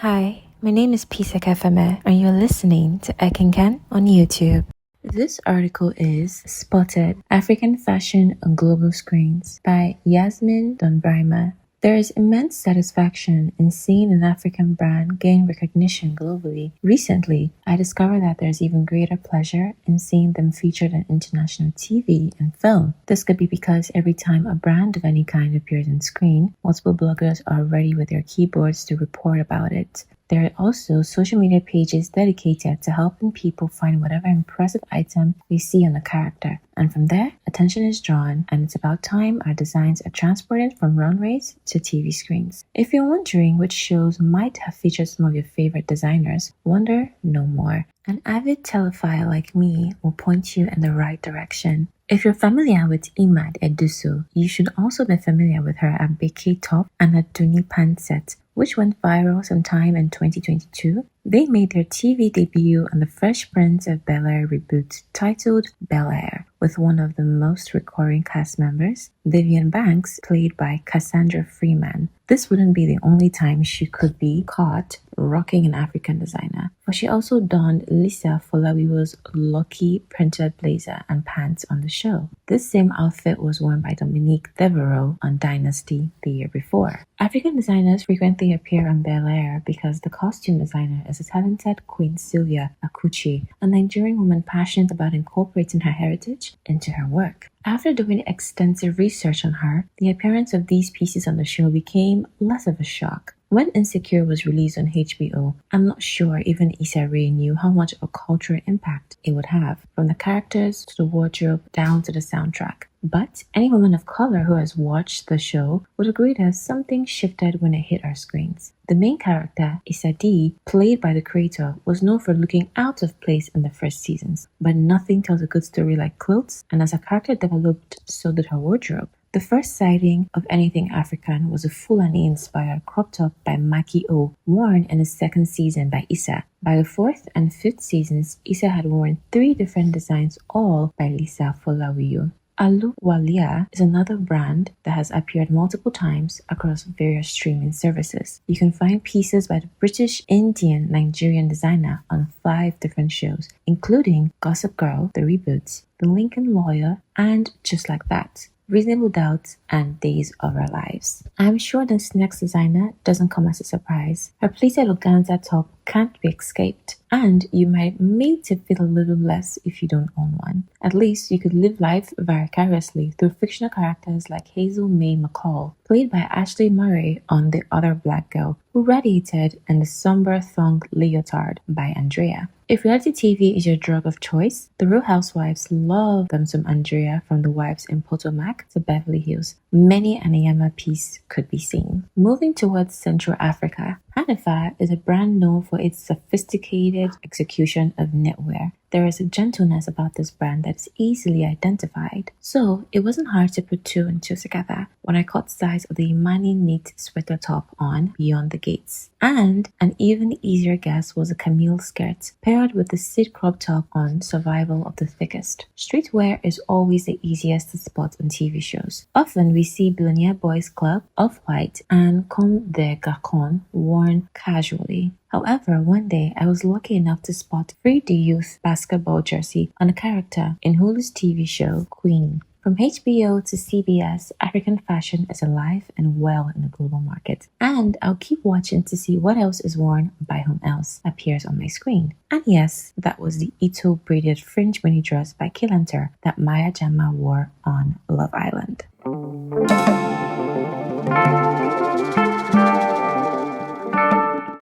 Hi, my name is Pisek Efeme, and you're listening to Ekinken on YouTube. This article is Spotted African Fashion on Global Screens by Yasmin Donbrima. There is immense satisfaction in seeing an African brand gain recognition globally. Recently, I discovered that there's even greater pleasure in seeing them featured on international TV and film. This could be because every time a brand of any kind appears on screen, multiple bloggers are ready with their keyboards to report about it. There are also social media pages dedicated to helping people find whatever impressive item they see on a character. And from there, attention is drawn, and it's about time our designs are transported from runways to TV screens. If you're wondering which shows might have featured some of your favorite designers, wonder no more. An avid telephile like me will point you in the right direction. If you're familiar with Imad Eduso, you should also be familiar with her Abeke top and her Duni pant set, which went viral sometime in 2022. They made their TV debut on The Fresh Prince of Bel-Air reboot titled Bel-Air, with one of the most recurring cast members, Vivian Banks, played by Cassandra Freeman. This wouldn't be the only time she could be caught rocking an African designer, for she also donned Lisa Folawiwo's lucky printed blazer and pants on the show. This same outfit was worn by Dominique Devereaux on Dynasty the year before. African designers frequently appear on Bel-Air because the costume designer is a talented Queen Sylvia Akuchi, a Nigerian woman passionate about incorporating her heritage into her work. After doing extensive research on her, the appearance of these pieces on the show became less of a shock. When Insecure was released on HBO, I'm not sure even Issa Rae knew how much of a cultural impact it would have, from the characters to the wardrobe down to the soundtrack. But any woman of color who has watched the show would agree that something shifted when it hit our screens. The main character, Issa D, played by the creator, was known for looking out of place in the first seasons, but nothing tells a good story like clothes, and as her character developed, so did her wardrobe. The first sighting of anything African was a Fulani-inspired crop top by Maki O, worn in the second season by Issa. By the fourth and fifth seasons, Issa had worn 3 different designs, all by Lisa Folawiyo. Aluwalia is another brand that has appeared multiple times across various streaming services. You can find pieces by the British, Indian, Nigerian designer on 5 different shows, including Gossip Girl, The Reboots, The Lincoln Lawyer, and Just Like That, Reasonable Doubt, and Days of Our Lives. I'm sure this next designer doesn't come as a surprise. Her pleated organza top can't be escaped, and you might make it feel a little less if you don't own one. At least you could live life vicariously through fictional characters like Hazel May McCall, played by Ashley Murray on The Other Black Girl, who radiated in the somber thong leotard by Andrea. If reality TV is your drug of choice, The Real Housewives love them some Andrea, from The Wives in Potomac to Beverly Hills. Many an Ayama piece could be seen. Moving towards Central Africa, Hanifa is a brand known for its sophisticated execution of knitwear. There is a gentleness about this brand that is easily identified, so it wasn't hard to put 2 and 2 together when I caught sight of the Imani knit sweater top on Beyond the Gates. And an even easier guess was a Camille skirt, paired with the Sid crop top on Survival of the Thickest. Streetwear is always the easiest to spot on TV shows. Often we see Billionaire Boys Club, Off-White, and Comme des Garçons worn casually. However, one day I was lucky enough to spot Free the Youth basketball jersey on a character in Hulu's TV show Queen. From HBO to CBS, African fashion is alive and well in the global market. And I'll keep watching to see what else is worn by whom else appears on my screen. And yes, that was the Ito braided fringe mini dress by Killanter that Maya Jama wore on Love Island.